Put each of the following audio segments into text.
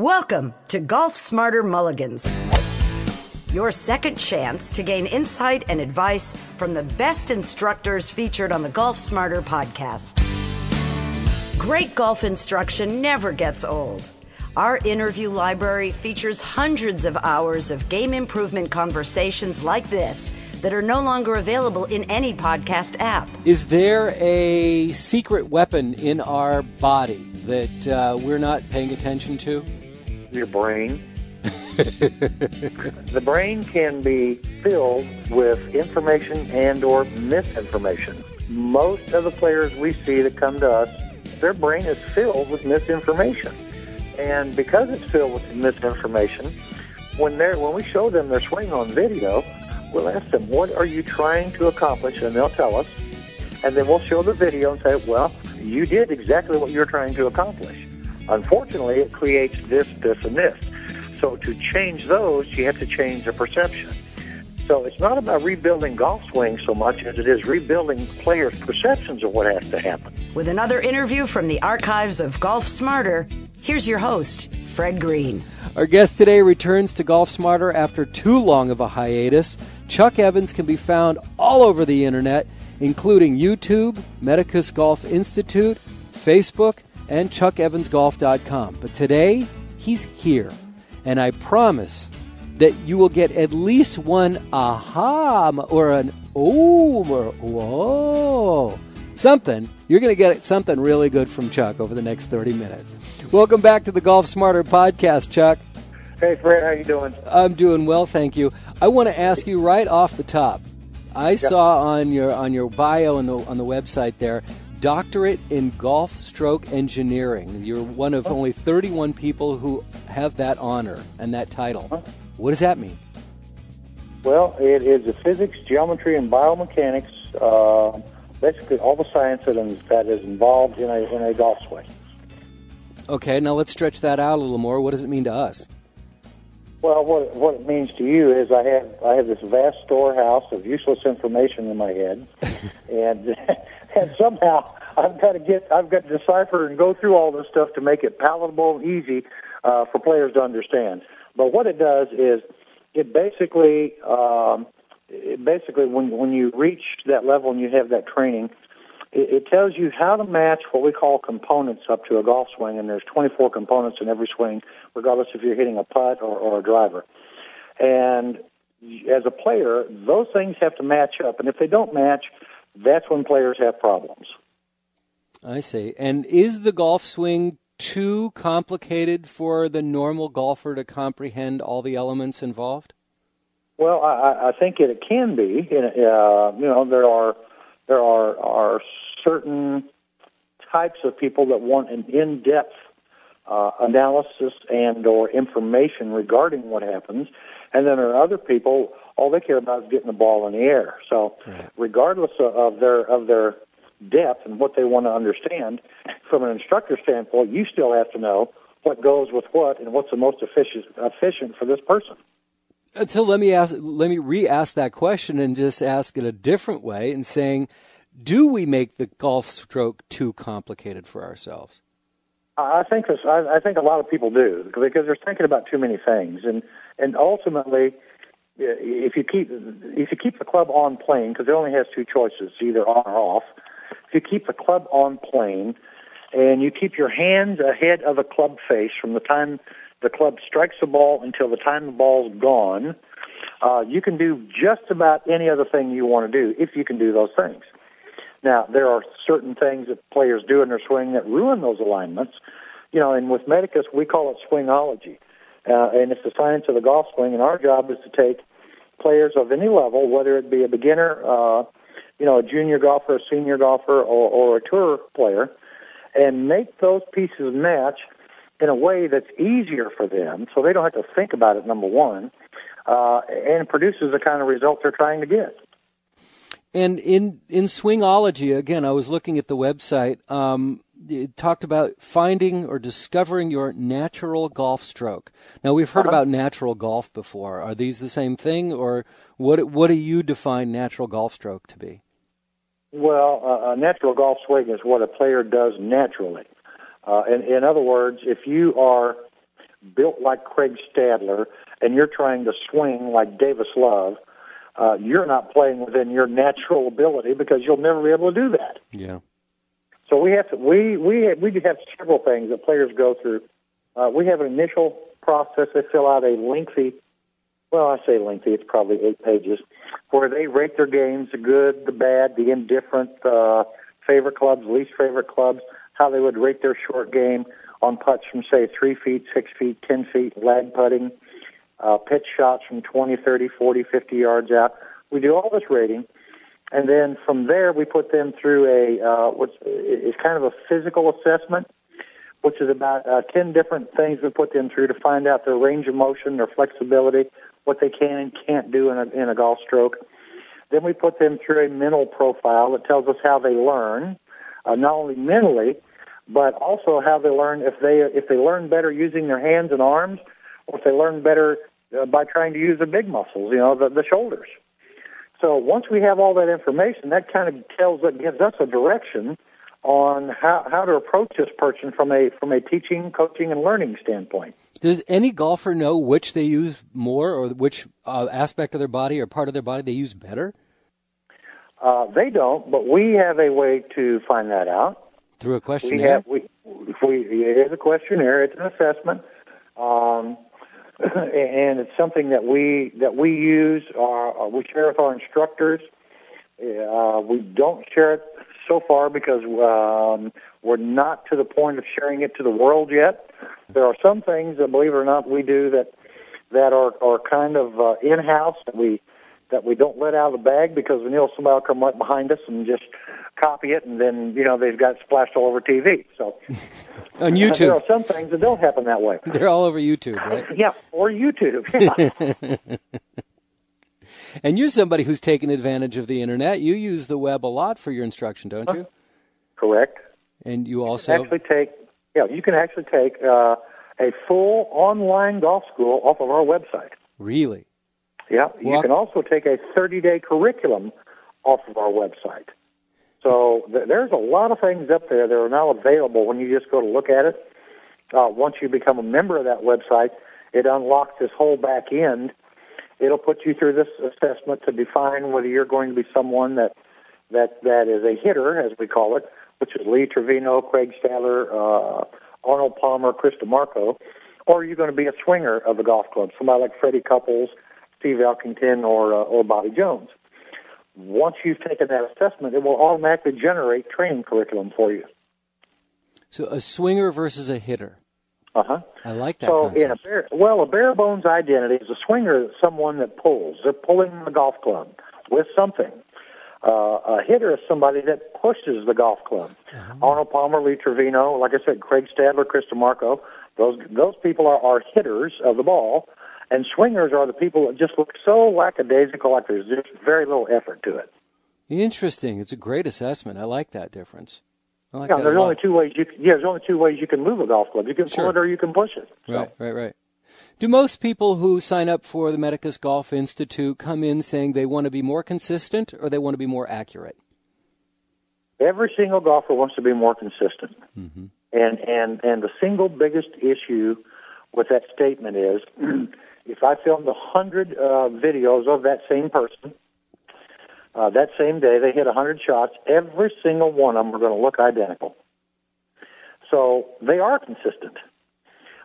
Welcome to Golf Smarter Mulligans, your second chance to gain insight and advice from the best instructors featured on the Golf Smarter podcast. Great golf instruction never gets old. Our interview library features hundreds of hours of game improvement conversations like this that are no longer available in any podcast app. Is there a secret weapon in our body that we're not paying attention to? Your brain. The brain can be filled with information and or misinformation. Most of the players we see that come to us, their brain is filled with misinformation. And because it's filled with misinformation, when we show them their swing on video, we'll ask them, what are you trying to accomplish? And they'll tell us. And then we'll show the video and say, well, you did exactly what you're trying to accomplish. Unfortunately, it creates this, and this. So to change those, you have to change the perception. So it's not about rebuilding golf swings so much as it is rebuilding players' perceptions of what has to happen. With another interview from the archives of Golf Smarter, here's your host, Fred Green. Our guest today returns to Golf Smarter after too long of a hiatus. Chuck Evans can be found all over the internet, including YouTube, Medicus Golf Institute, Facebook, and ChuckEvansGolf.com. But today, he's here, and I promise that you will get at least one aha or an oh or whoa. Something. You're going to get something really good from Chuck over the next 30 minutes. Welcome back to the Golf Smarter podcast, Chuck. Hey, Fred, how you doing? I'm doing well, thank you. I want to ask you right off the top. I saw on your bio on the website there, Doctorate in Golf Stroke Engineering. You're one of only 31 people who have that honor and that title. What does that mean? Well, it is the physics, geometry, and biomechanics, basically all the science that is involved in a golf swing. Okay, now let's stretch that out a little more. What does it mean to us? Well, what it means to you is I have this vast storehouse of useless information in my head, and somehow I've got to decipher and go through all this stuff to make it palatable and easy for players to understand. But what it does is it basically when you reach that level and you have that training, it tells you how to match what we call components up to a golf swing, and there's 24 components in every swing, regardless if you're hitting a putt or a driver. And as a player, those things have to match up, and if they don't match, that's when players have problems. I see. And is the golf swing too complicated for the normal golfer to comprehend all the elements involved? Well, I think it can be. There are certain types of people that want an in-depth analysis and or information regarding what happens, and then there are other people, all they care about is getting the ball in the air. So regardless of their depth and what they want to understand, from an instructor standpoint, you still have to know what goes with what and what's the most efficient for this person. Until let me re-ask that question and just ask it a different way and saying, do we make the golf stroke too complicated for ourselves? I think a lot of people do, because they're thinking about too many things, and ultimately, if you keep the club on plane, because it only has two choices, either on or off. If you keep the club on plane and you keep your hands ahead of the club face from the time the club strikes the ball until the time the ball's gone, you can do just about any other thing you want to do if you can do those things. Now, there are certain things that players do in their swing that ruin those alignments. And with Medicus, we call it swingology. And it's the science of the golf swing, and our job is to take players of any level, whether it be a beginner, a junior golfer, a senior golfer, or a tour player, and make those pieces match in a way that's easier for them, so they don't have to think about it, number one, and produces the kind of result they're trying to get. And in swingology, again, I was looking at the website, it talked about finding or discovering your natural golf stroke. Now, we've heard about natural golf before. Are these the same thing, or what do you define natural golf stroke to be? Well, a natural golf swing is what a player does naturally. In other words, if you are built like Craig Stadler and you're trying to swing like Davis Love, you're not playing within your natural ability because you'll never be able to do that. Yeah. So we have to, we do have several things that players go through. We have an initial process. They fill out a lengthy, well, I say lengthy, it's probably 8 pages, where they rate their games, the good, the bad, the indifferent, favorite clubs, least favorite clubs, how they would rate their short game on putts from, say, 3 feet, 6 feet, 10 feet, lag putting, pitch shots from 20, 30, 40, 50 yards out. We do all this rating, and then from there we put them through it's kind of a physical assessment, which is about 10 different things we put them through to find out their range of motion, their flexibility, what they can and can't do in a golf stroke. Then we put them through a mental profile that tells us how they learn, not only mentally, but also how they learn if they learn better using their hands and arms, or if they learn better by trying to use the big muscles, the shoulders. So once we have all that information, that kind of gives us a direction on how to approach this person from a teaching, coaching, and learning standpoint. Does any golfer know which they use more, or which aspect of their body or part of their body they use better? They don't, but we have a way to find that out. Through a questionnaire? It is a questionnaire. It's an assessment, and it's something that we use. We share with our instructors. We don't share it so far because we're not to the point of sharing it to the world yet. There are some things that, believe it or not, we do that are kind of in-house that we don't let out of the bag because we know somebody will come right behind us and just copy it, and then they've got it splashed all over TV. So on YouTube, there are some things that don't happen that way. They're all over YouTube, right? Yeah, or YouTube. Yeah. And you're somebody who's taken advantage of the internet. You use the web a lot for your instruction, don't you? Correct. And you also you can actually take a full online golf school off of our website. Really? Yeah. You can also take a 30-day curriculum off of our website. So there's a lot of things up there that are now available when you just go to look at it. Once you become a member of that website, it unlocks this whole back end. It'll put you through this assessment to define whether you're going to be someone that is a hitter, as we call it, which is Lee Trevino, Craig Stadler, Arnold Palmer, Chris DeMarco, or you're going to be a swinger of the golf club, somebody like Freddie Couples, Steve Elkington, or Bobby Jones. Once you've taken that assessment, it will automatically generate training curriculum for you. So a swinger versus a hitter. Uh-huh. I like that concept. A bare bones identity is a swinger is someone that pulls. They're pulling the golf club with something. A hitter is somebody that pushes the golf club. Uh-huh. Arnold Palmer, Lee Trevino, like I said, Craig Stadler, Chris DeMarco, those people are hitters of the ball, and swingers are the people that just look so lackadaisical, like there's just very little effort to it. Interesting. It's a great assessment. I like that difference. There's only two ways you can move a golf club. You can pull it or you can push it. So. Right. Do most people who sign up for the Medicus Golf Institute come in saying they want to be more consistent or they want to be more accurate? Every single golfer wants to be more consistent. Mm-hmm. And the single biggest issue with that statement is if I filmed 100 videos of that same person, that same day, they hit 100 shots. Every single one of them are going to look identical. So they are consistent.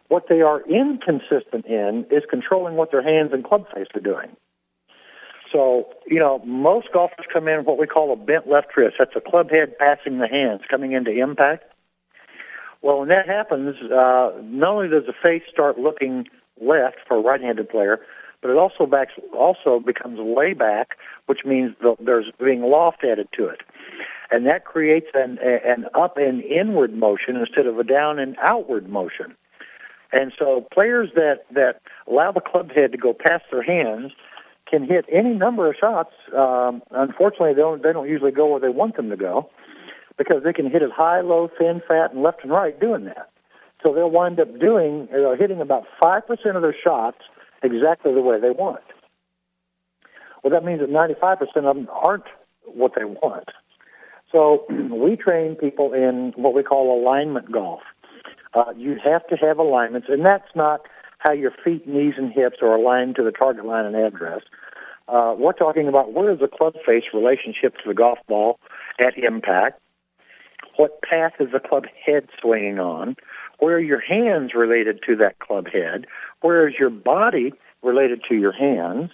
What they are inconsistent in is controlling what their hands and club face are doing. So, most golfers come in what we call a bent left wrist. That's a club head passing the hands, coming into impact. Well, when that happens, not only does the face start looking left for a right-handed player, but it also becomes way back, which means there's being loft added to it. And that creates an up and inward motion instead of a down and outward motion. And so players that allow the club head to go past their hands can hit any number of shots. Unfortunately, they don't usually go where they want them to go because they can hit it high, low, thin, fat, and left and right doing that. So they'll wind up hitting about 5% of their shots exactly the way they want. Well, that means that 95% of them aren't what they want. So we train people in what we call alignment golf. You have to have alignments, and that's not how your feet, knees, and hips are aligned to the target line and address. We're talking about where is the club face relationship to the golf ball at impact? What path is the club head swinging on? Where are your hands related to that club head? Where is your body related to your hands?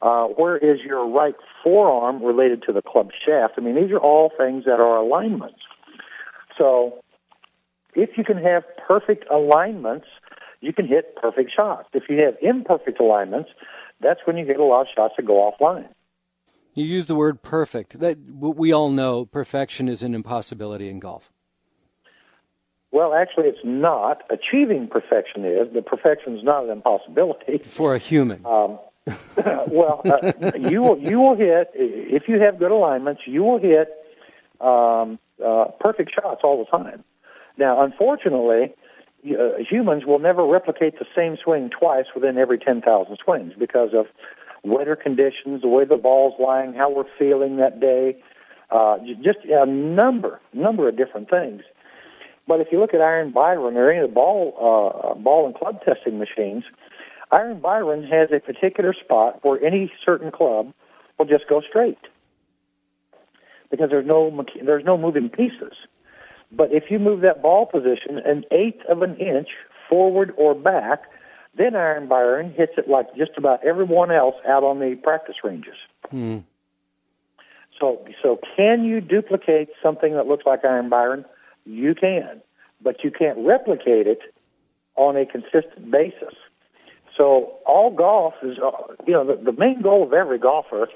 Where is your right forearm related to the club shaft? I mean, these are all things that are alignments. So if you can have perfect alignments, you can hit perfect shots. If you have imperfect alignments, that's when you get a lot of shots that go offline. You use the word perfect. That we all know perfection is an impossibility in golf. Well, actually, it's not. Achieving perfection is, but perfection is not an impossibility. For a human. You will hit, if you have good alignments, you will hit perfect shots all the time. Now, unfortunately, humans will never replicate the same swing twice within every 10,000 swings because of weather conditions, the way the ball's lying, how we're feeling that day, just a number of different things. But if you look at Iron Byron or any of the ball and club testing machines, Iron Byron has a particular spot where any certain club will just go straight because there's no moving pieces. But if you move that ball position an eighth of an inch forward or back, then Iron Byron hits it like just about everyone else out on the practice ranges. Mm. So can you duplicate something that looks like Iron Byron? You can, but you can't replicate it on a consistent basis. So all golf is, the main goal of every golfer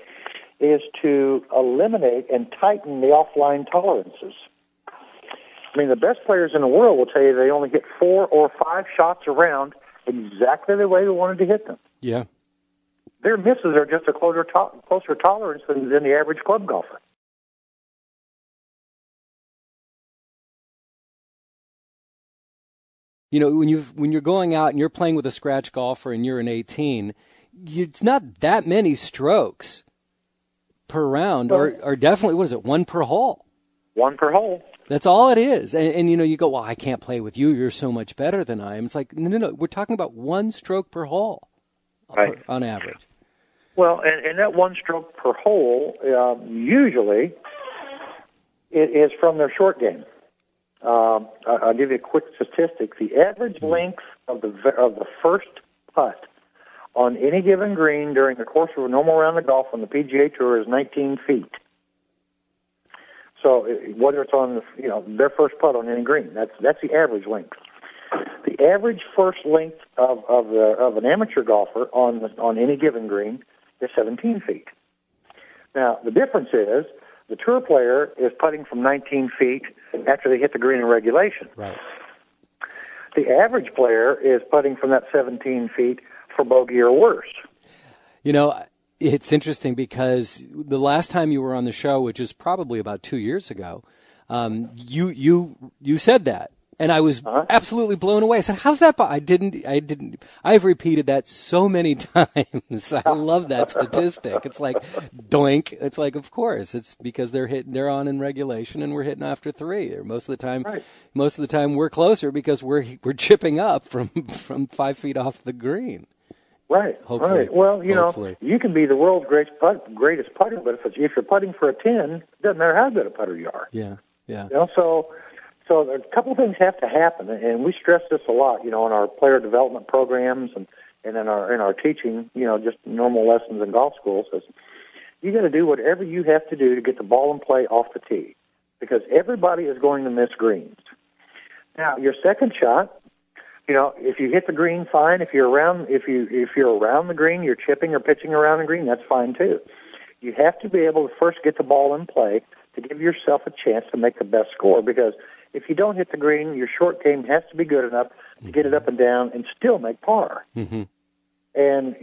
is to eliminate and tighten the offline tolerances. I mean, the best players in the world will tell you they only hit 4 or 5 shots around exactly the way they wanted to hit them. Yeah. Their misses are just a closer tolerance than the average club golfer. You know, when you're going out and you're playing with a scratch golfer and you're an 18, it's not that many strokes per round, or definitely, what is it, 1 per hole? 1 per hole. That's all it is. And you go, well, I can't play with you. You're so much better than I am. It's like, no. We're talking about 1 stroke per hole, right, on average. Well, and that 1 stroke per hole, usually, it is from their short game. I'll give you a quick statistic. The average length of the first putt on any given green during the course of a normal round of golf on the PGA Tour is 19 feet. So whether it's on their first putt on any green, that's the average length. The average first length of an amateur golfer on any given green is 17 feet. Now the difference is the tour player is putting from 19 feet after they hit the green in regulation. Right. The average player is putting from that 17 feet for bogey or worse. You know, it's interesting because the last time you were on the show, which is probably about 2 years ago, you said that, and I was absolutely blown away. I said, "How's that?" I didn't. I've repeated that so many times. I love that statistic. It's like doink. It's like, of course, it's because they're on in regulation, and we're hitting after 3. Or most of the time, we're closer because we're chipping up from 5 feet off the green. Right. Hopefully. Right. Well, you can be the world's greatest putter, but if you're putting for a 10, it doesn't matter how good a putter you are. Yeah. Yeah. So a couple of things have to happen, and we stress this a lot, in our player development programs and in our teaching, just normal lessons in golf schools. Is you got to do whatever you have to do to get the ball in play off the tee, because everybody is going to miss greens. Now, your second shot, if you hit the green, fine. If you're around the green, you're chipping or pitching around the green, that's fine too. You have to be able to first get the ball in play to give yourself a chance to make the best score, because if you don't hit the green, your short game has to be good enough to get it up and down and still make par. Mm-hmm. And,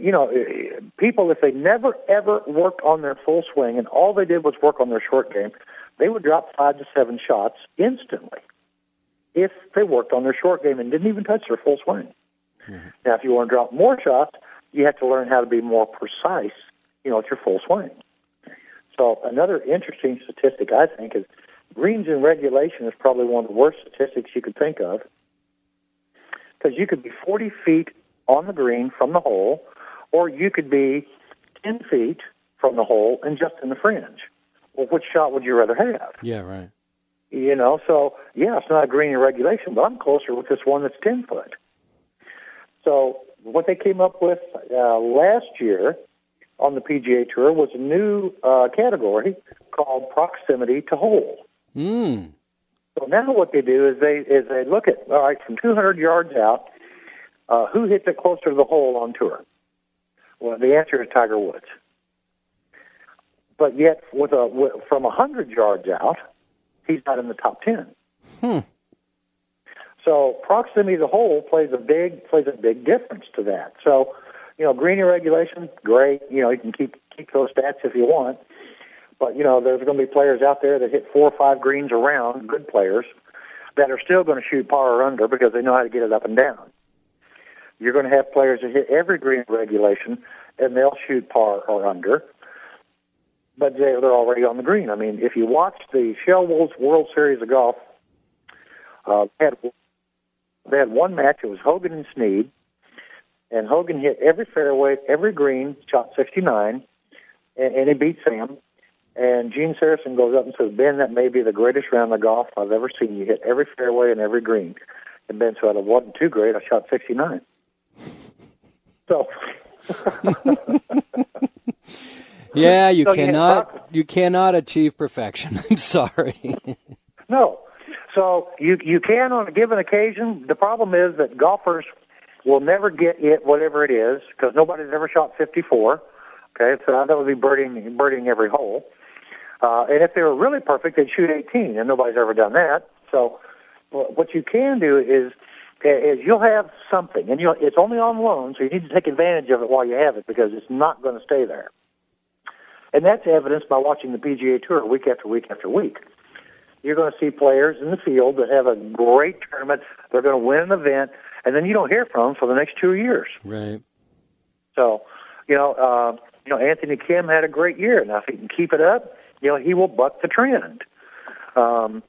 people, if they never, ever worked on their full swing and all they did was work on their short game, they would drop 5 to 7 shots instantly if they worked on their short game and didn't even touch their full swing. Mm-hmm. Now, if you want to drop more shots, you have to learn how to be more precise, at your full swing. So another interesting statistic, I think, is greens in regulation is probably one of the worst statistics you could think of. because you could be 40 feet on the green from the hole, or you could be 10 feet from the hole and just in the fringe. Well, which shot would you rather have? Yeah, right. You know, so, yeah, it's not a green in regulation, but I'm closer with this one that's 10 foot. So what they came up with last year on the PGA Tour was a new category called proximity to hole. Mm. So now what they do is they look at, all right, from 200 yards out, who hits it closer to the hole on tour? Well, the answer is Tiger Woods. But yet, from 100 yards out, he's not in the top 10. So proximity to the hole plays a big difference to that. So, you know, green regulation, great. You know, you can keep those stats if you want. But, you know, there's going to be players out there that hit 4 or 5 greens around, good players, that are still going to shoot par or under because they know how to get it up and down. You're going to have players that hit every green regulation, and they'll shoot par or under, but they're already on the green. I mean, if you watch the Shell Wolves World Series of Golf, they had one match. It was Hogan and Snead, and Hogan hit every fairway, every green, shot 69, and he beat Sam. And Gene Saracen goes up and says, Ben, that may be the greatest round of golf I've ever seen. You hit every fairway and every green. And Ben said, it wasn't too great. I shot 69. So... Yeah, you cannot achieve perfection. I'm sorry. No. So you can on a given occasion. The problem is that golfers will never get it, whatever it is, because nobody's ever shot 54. Okay, so that would be birding every hole. And if they were really perfect, they'd shoot 18, and nobody's ever done that. So what you can do is you'll have something, and it's only on loan, so you need to take advantage of it while you have it because it's not going to stay there. And that's evidenced by watching the PGA Tour week after week after week. You're going to see players in the field that have a great tournament. They're going to win an event, and then you don't hear from them for the next 2 years. Right. So, Anthony Kim had a great year. Now, if he can keep it up, he will buck the trend. But,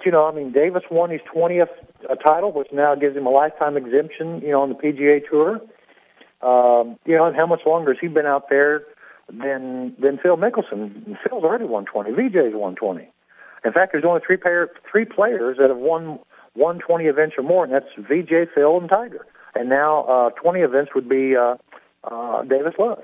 Davis won his 20th title, which now gives him a lifetime exemption, on the PGA Tour. And how much longer has he been out there than Phil Mickelson? Phil's already won 20. VJ's won 20. In fact, there's only three players that have won 20 events or more, and that's VJ, Phil, and Tiger. And now 20 events would be Davis Love.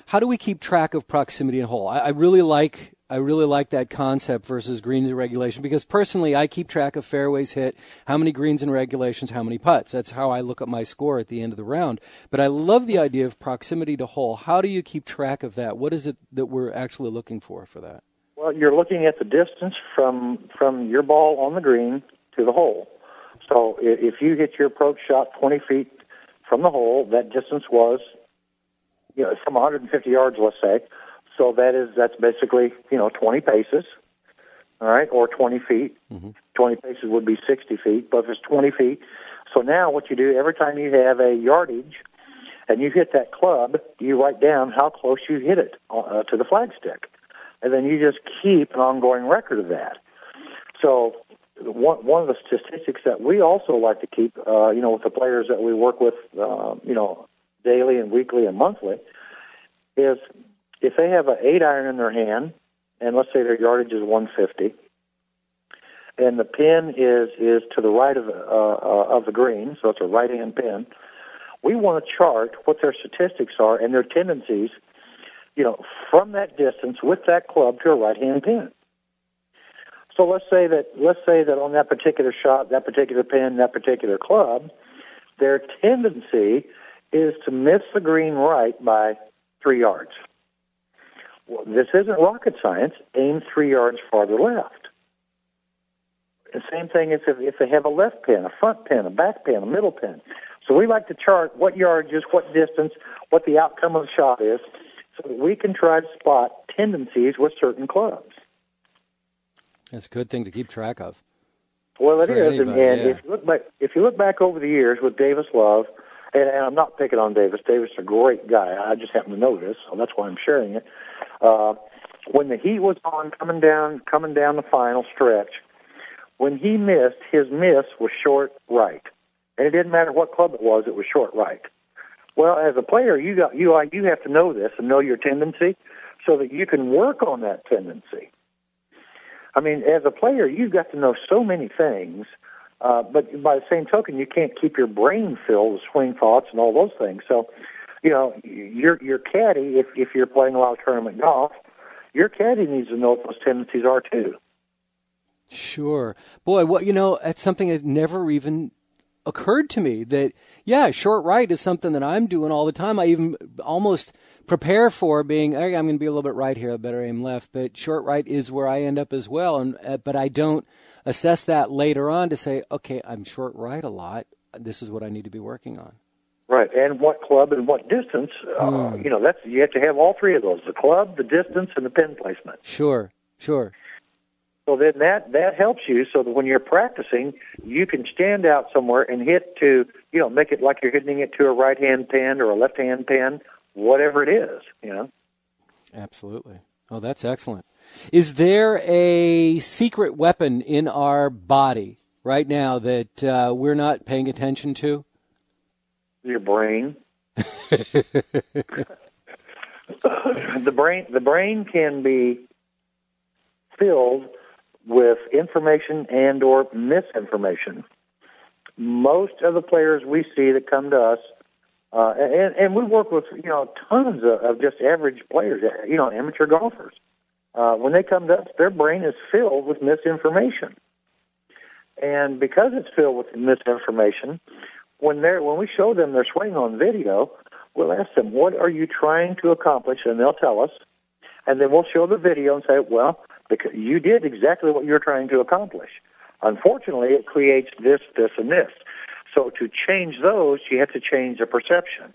How do we keep track of proximity and hole? I really like that concept versus greens and regulation because personally I keep track of fairways hit, how many greens and regulations, how many putts. That's how I look at my score at the end of the round. But I love the idea of proximity to hole. How do you keep track of that? What is it that we're actually looking for that? Well, you're looking at the distance from your ball on the green to the hole. So if you hit your approach shot 20 feet from the hole, that distance was from 150 yards, let's say. So that's basically 20 paces, all right, or 20 feet. Mm-hmm. 20 paces would be 60 feet, but if it's 20 feet. So now what you do, every time you have a yardage and you hit that club, you write down how close you hit it to the flagstick. And then you just keep an ongoing record of that. So one of the statistics that we also like to keep, with the players that we work with, daily and weekly and monthly, is if they have an 8-iron in their hand, and let's say their yardage is 150, and the pin is to the right of the green, so it's a right-hand pin, we want to chart what their statistics are and their tendencies, from that distance with that club to a right-hand pin. So let's say that on that particular shot, that particular pin, that particular club, their tendency is to miss the green right by 3 yards. Well, this isn't rocket science. Aim 3 yards farther left. The same thing if they have a left pin, a front pin, a back pin, a middle pin. So we like to chart what yardages, what distance, what the outcome of the shot is, so that we can try to spot tendencies with certain clubs. That's a good thing to keep track of. Well, it is, and if you look back over the years with Davis Love, and I'm not picking on Davis. Davis is a great guy. I just happen to know this, so that's why I'm sharing it. When the heat was on, coming down the final stretch, when he missed, his miss was short right, and it didn't matter what club it was short right. Well, as a player, you have to know this and know your tendency so that you can work on that tendency. I mean, as a player, you've got to know so many things, but by the same token, you can't keep your brain filled with swing thoughts and all those things. So, your caddy, if you're playing a lot of tournament golf, your caddy needs to know what those tendencies are too. Sure. Boy, that's something that never even occurred to me that, short right is something that I'm doing all the time. I even almost prepare for being, I'm going to be a little bit right here, I better aim left, but short right is where I end up as well. But I don't assess that later on to say, okay, I'm short right a lot. This is what I need to be working on. Right, and what club and what distance, that's you have to have all three of those, the club, the distance, and the pin placement. Sure. So then that helps you so that when you're practicing, you can stand out somewhere and hit to, make it like you're hitting it to a right-hand pin or a left-hand pin, whatever it is, Absolutely. Oh, that's excellent. Is there a secret weapon in our body right now that we're not paying attention to? Your brain. The brain can be filled with information and or misinformation. Most of the players we see that come to us, and we work with tons of just average players, amateur golfers. When they come to us, their brain is filled with misinformation, and because it's filled with misinformation, when we show them their swing on video, we'll ask them, "What are you trying to accomplish?" And they'll tell us, and then we'll show the video and say, "Well, because you did exactly what you're trying to accomplish. Unfortunately, it creates this, this, and this. So to change those, you have to change the perception."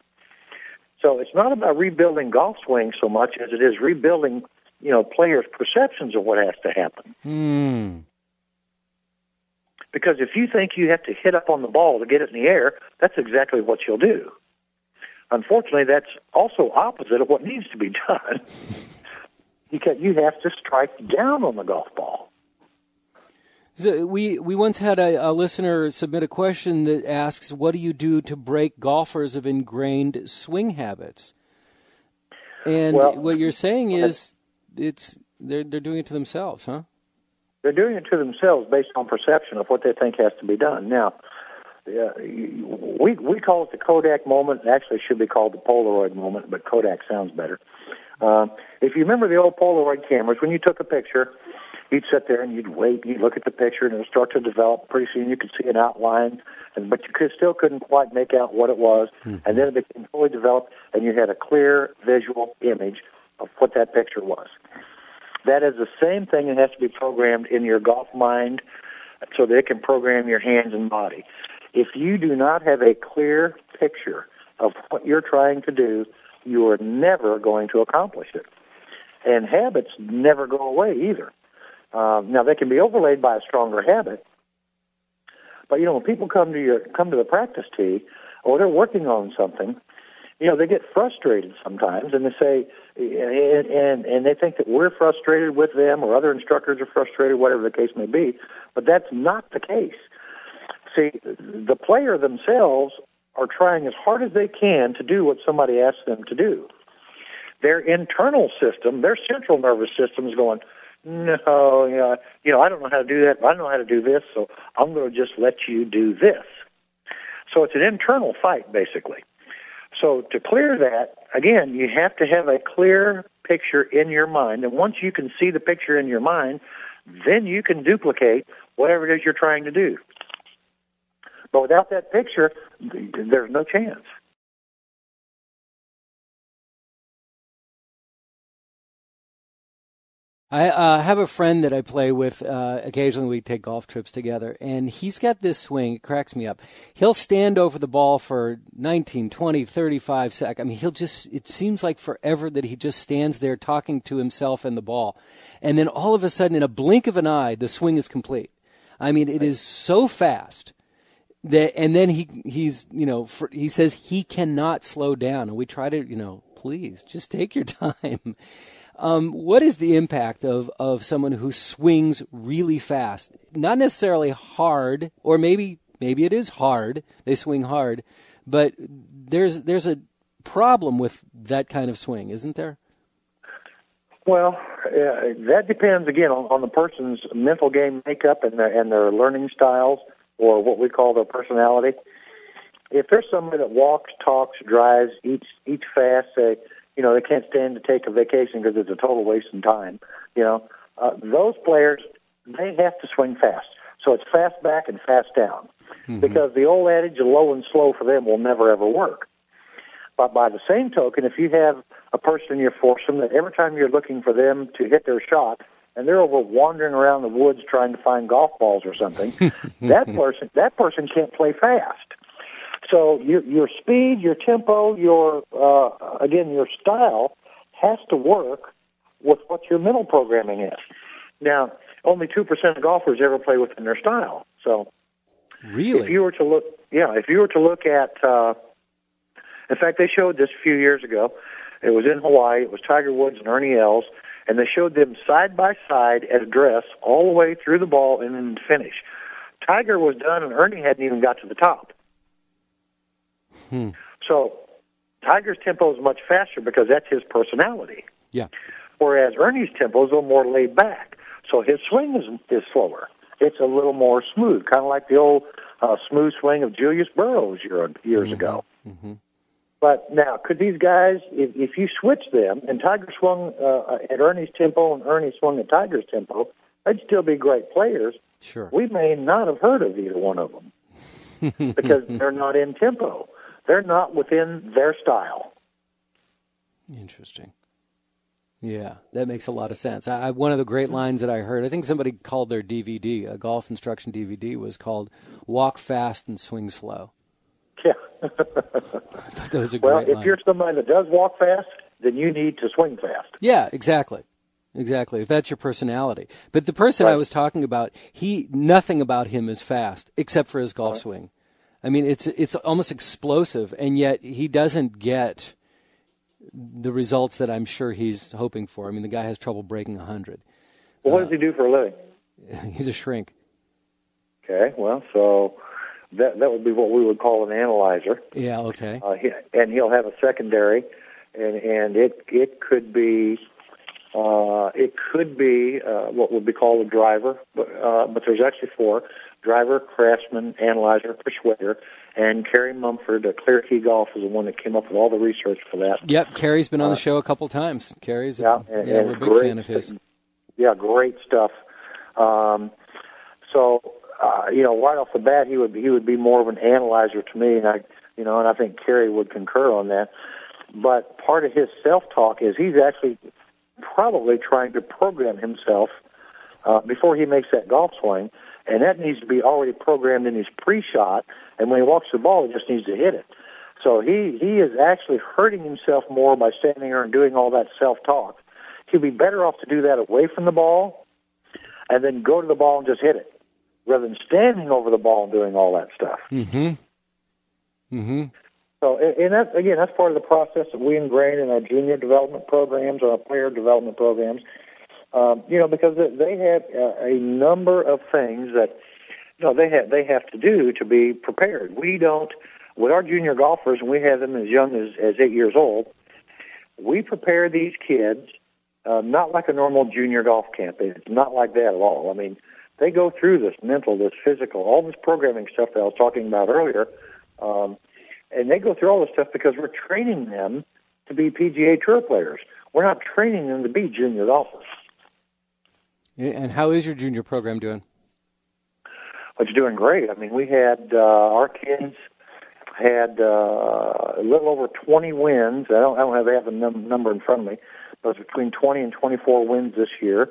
So it's not about rebuilding golf swings so much as it is rebuilding, players' perceptions of what has to happen. Because if you think you have to hit up on the ball to get it in the air, that's exactly what you'll do. Unfortunately, that's also opposite of what needs to be done. Because you have to strike down on the golf ball. So we once had a listener submit a question that asks, what do you do to break golfers of ingrained swing habits? And what you're saying is they're doing it to themselves, huh? They're doing it to themselves based on perception of what they think has to be done. Now, we call it the Kodak Moment. It actually should be called the Polaroid Moment, but Kodak sounds better. If you remember the old Polaroid cameras, when you took a picture, you'd sit there and you'd wait, you'd look at the picture, and it would start to develop. Pretty soon you could see an outline, but you still couldn't quite make out what it was. And then it became fully developed, and you had a clear visual image of what that picture was. That is the same thing that has to be programmed in your golf mind so that it can program your hands and body. If you do not have a clear picture of what you're trying to do, you are never going to accomplish it. And habits never go away either. Now, they can be overlaid by a stronger habit, but, when people come to the practice tee or they're working on something, they get frustrated sometimes, and they say, and they think that we're frustrated with them or other instructors are frustrated, whatever the case may be, but that's not the case. See, the player themselves are trying as hard as they can to do what somebody asks them to do. Their internal system, their central nervous system is going, no, I don't know how to do that, but I know how to do this, so I'm going to just let you do this. So it's an internal fight, basically. So to clear that, again, you have to have a clear picture in your mind, and once you can see the picture in your mind, then you can duplicate whatever it is you're trying to do. But without that picture, there's no chance. I have a friend that I play with. Occasionally we take golf trips together, and he's got this swing. It cracks me up. He'll stand over the ball for 19, 20, 35 seconds. I mean, it seems like forever that he just stands there talking to himself and the ball. And then all of a sudden, in a blink of an eye, the swing is complete. I mean, it is so fast. And then he says he cannot slow down. And we try to, please, just take your time. What is the impact of someone who swings really fast? Not necessarily hard, or maybe maybe it is hard. They swing hard, but there's a problem with that kind of swing, isn't there? Well, that depends, again, on the person's mental game makeup and their learning styles, or what we call their personality. If there's somebody that walks, talks, drives, eats fast, they can't stand to take a vacation because it's a total waste of time, those players, they have to swing fast. So it's fast back and fast down. Mm-hmm. Because the old adage of low and slow for them will never, ever work. But by the same token, if you have a person in your foursome that every time you're looking for them to hit their shot, and they're over wandering around the woods trying to find golf balls or something, that person can't play fast. So your speed, your tempo, your style has to work with what your mental programming is. Now, only 2% of golfers ever play within their style. So, really, if you were to look at, in fact, they showed this a few years ago. It was in Hawaii. It was Tiger Woods and Ernie Els, and they showed them side by side at address all the way through the ball and then the finish. Tiger was done, and Ernie hadn't even got to the top. So Tiger's tempo is much faster because that's his personality. Yeah. Whereas Ernie's tempo is a little more laid back. So his swing is slower. It's a little more smooth, kind of like the old smooth swing of Julius Burrows years ago. Mm-hmm. But now, could these guys, if you switch them, and Tiger swung at Ernie's tempo and Ernie swung at Tiger's tempo, they'd still be great players. Sure. We may not have heard of either one of them because they're not in tempo. They're not within their style. Interesting. Yeah, that makes a lot of sense. One of the great lines that I heard, I think somebody called their DVD, a golf instruction DVD, was called "Walk Fast and Swing Slow." Yeah. That was a well, great if line. You're somebody that does walk fast, then you need to swing fast. Yeah, exactly. If that's your personality. But the person I was talking about, nothing about him is fast except for his golf swing. I mean, it's almost explosive, and yet he doesn't get the results that I'm sure he's hoping for. I mean, the guy has trouble breaking 100. Well, what does he do for a living? He's a shrink. Okay, well, so that would be what we would call an analyzer. Yeah, okay. And he'll have a secondary, and it could be what would be called a driver, but there's actually 4: driver, craftsman, analyzer, persuader, and Kerry Mumford at Clear Key Golf is the one that came up with all the research for that. Yep, Kerry's been on the show a couple times. Kerry's, and we're a big fan of his. Yeah, great stuff. Right off the bat, he would be more of an analyzer to me, and I think Kerry would concur on that. But part of his self-talk is he's actually probably trying to program himself before he makes that golf swing, and that needs to be already programmed in his pre-shot, and when he walks the ball, he just needs to hit it. So he is actually hurting himself more by standing there and doing all that self-talk. He'd be better off to do that away from the ball and then go to the ball and just hit it, rather than standing over the ball and doing all that stuff. Mm-hmm. Mm-hmm. So, and that's part of the process that we ingrain in our junior development programs or our player development programs. Because they have a number of things that they have to do to be prepared. We don't, with our junior golfers, and we have them as young as 8 years old. We prepare these kids not like a normal junior golf camp. It's not like that at all. I mean, they go through this mental, this physical, all this programming stuff that I was talking about earlier, and they go through all this stuff because we're training them to be PGA Tour players. We're not training them to be junior golfers. And how is your junior program doing? It's doing great. I mean, we had our kids had a little over 20 wins. I don't have a number in front of me, but it was between 20 and 24 wins this year.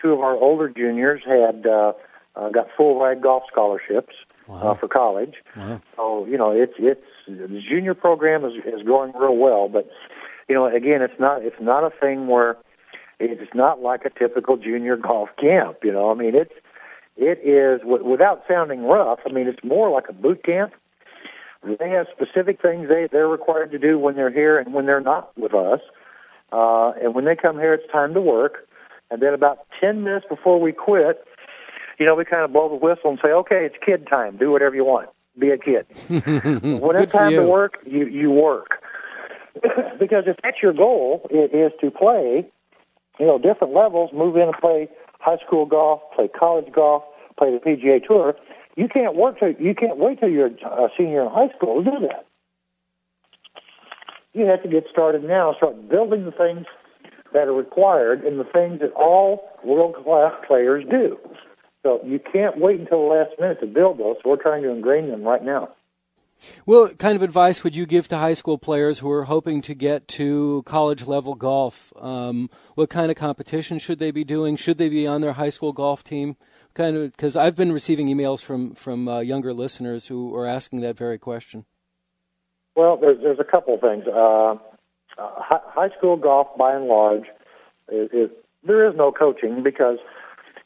2 of our older juniors had got full ride golf scholarships for college. Wow. So the junior program is going real well. But again, it's not a thing where it's not like a typical junior golf camp. I mean, it is, without sounding rough, I mean, it's more like a boot camp. They have specific things they're required to do when they're here and when they're not with us. And when they come here, it's time to work. And then about 10 minutes before we quit, we kind of blow the whistle and say, okay, it's kid time. Do whatever you want. Be a kid. When it's time to work, you work. Because if that's your goal, it is to play, different levels, move in and play high school golf, play college golf, play the PGA Tour. You can't wait till you're a senior in high school to do that. You have to get started now, start building the things that are required and the things that all world-class players do. So you can't wait until the last minute to build those. So we're trying to ingrain them right now. What kind of advice would you give to high school players who are hoping to get to college-level golf? What kind of competition should they be doing? Should they be on their high school golf team? Because I've been receiving emails from younger listeners who are asking that very question. Well, there's a couple of things. High school golf, by and large, there is no coaching because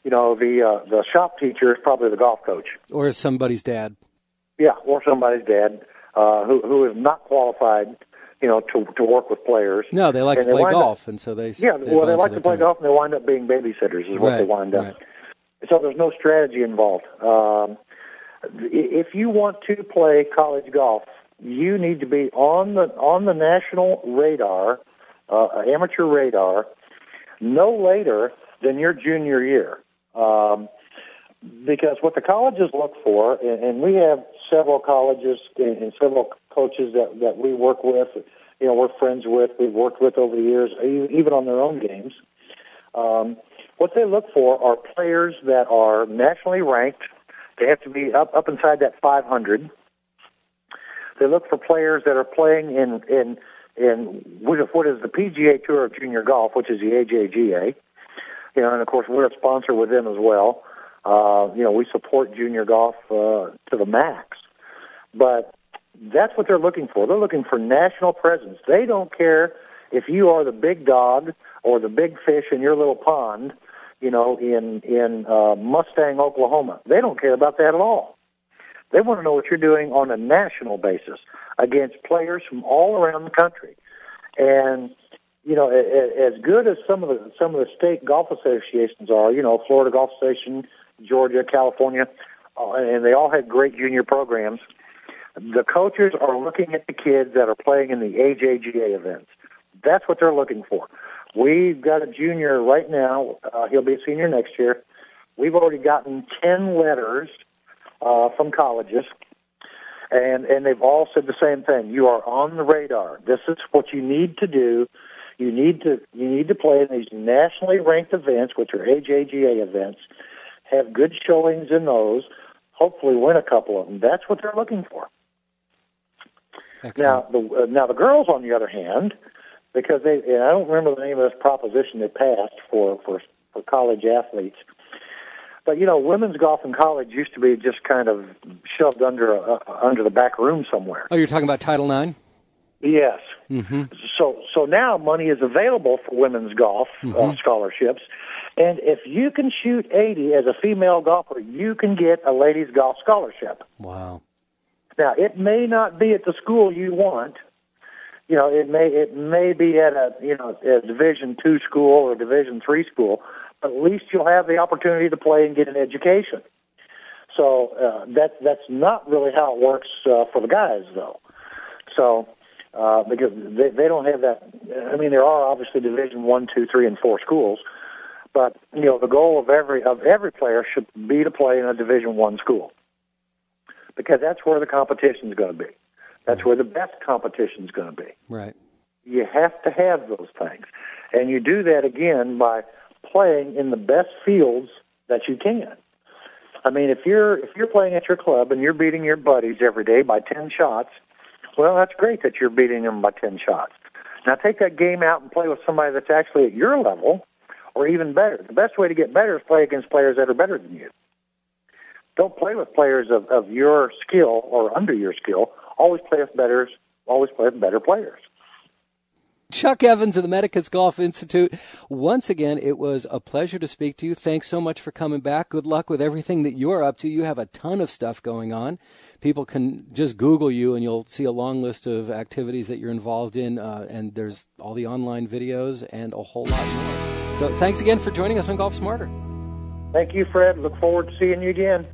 the shop teacher is probably the golf coach, or somebody's dad. Yeah, or somebody's dad who is not qualified, to work with players. No, they like to play golf, and so they they like to play golf, and they wind up being babysitters. Is what they wind up. Right. So there's no strategy involved. If you want to play college golf, you need to be on the national radar, amateur radar, no later than your junior year. Because what the colleges look for, and we have several colleges and several coaches that we work with, we're friends with, we've worked with over the years, even on their own games. What they look for are players that are nationally ranked. They have to be up inside that 500. They look for players that are playing in what is the PGA Tour of Junior Golf, which is the AJGA. And of course we're a sponsor with them as well. We support junior golf to the max. But that's what they're looking for. They're looking for national presence. They don't care if you are the big dog or the big fish in your little pond, in Mustang, Oklahoma. They don't care about that at all. They want to know what you're doing on a national basis against players from all around the country. And as good as some of the state golf associations are, Florida Golf Association, Georgia, California, and they all had great junior programs. The coaches are looking at the kids that are playing in the AJGA events. That's what they're looking for. We've got a junior right now. He'll be a senior next year. We've already gotten 10 letters from colleges, and they've all said the same thing. You are on the radar. This is what you need to do. You need to play in these nationally ranked events, which are AJGA events. Have good showings in those. Hopefully, win a couple of them. That's what they're looking for. Excellent. Now the girls, on the other hand, because and I don't remember the name of this proposition they passed for college athletes, but women's golf in college used to be just kind of shoved under the back room somewhere. Oh, you're talking about Title IX? Yes. Mm-hmm. So now money is available for women's golf scholarships, and if you can shoot 80 as a female golfer, you can get a ladies golf scholarship. Wow. Now it may not be at the school you want. It may be at a Division II school or Division III school, but at least you'll have the opportunity to play and get an education. So that's not really how it works for the guys, though. So because they don't have that. I mean, there are obviously Division I, II, III, and IV schools, but the goal of every player should be to play in a Division I school, because that's where the competition is going to be. That's where the best competition is going to be. Right. You have to have those things, and you do that again by playing in the best fields that you can. I mean, if you're playing at your club and you're beating your buddies every day by 10 shots, well, that's great that you're beating them by 10 shots. Now take that game out and play with somebody that's actually at your level or even better. The best way to get better is play against players that are better than you. Don't play with players of your skill or under your skill. Always play with better players. Chuck Evans of the Medicus Golf Institute. Once again, it was a pleasure to speak to you. Thanks so much for coming back. Good luck with everything that you're up to. You have a ton of stuff going on. People can just Google you, and you'll see a long list of activities that you're involved in, and there's all the online videos and a whole lot more. So thanks again for joining us on Golf Smarter. Thank you, Fred. Look forward to seeing you again.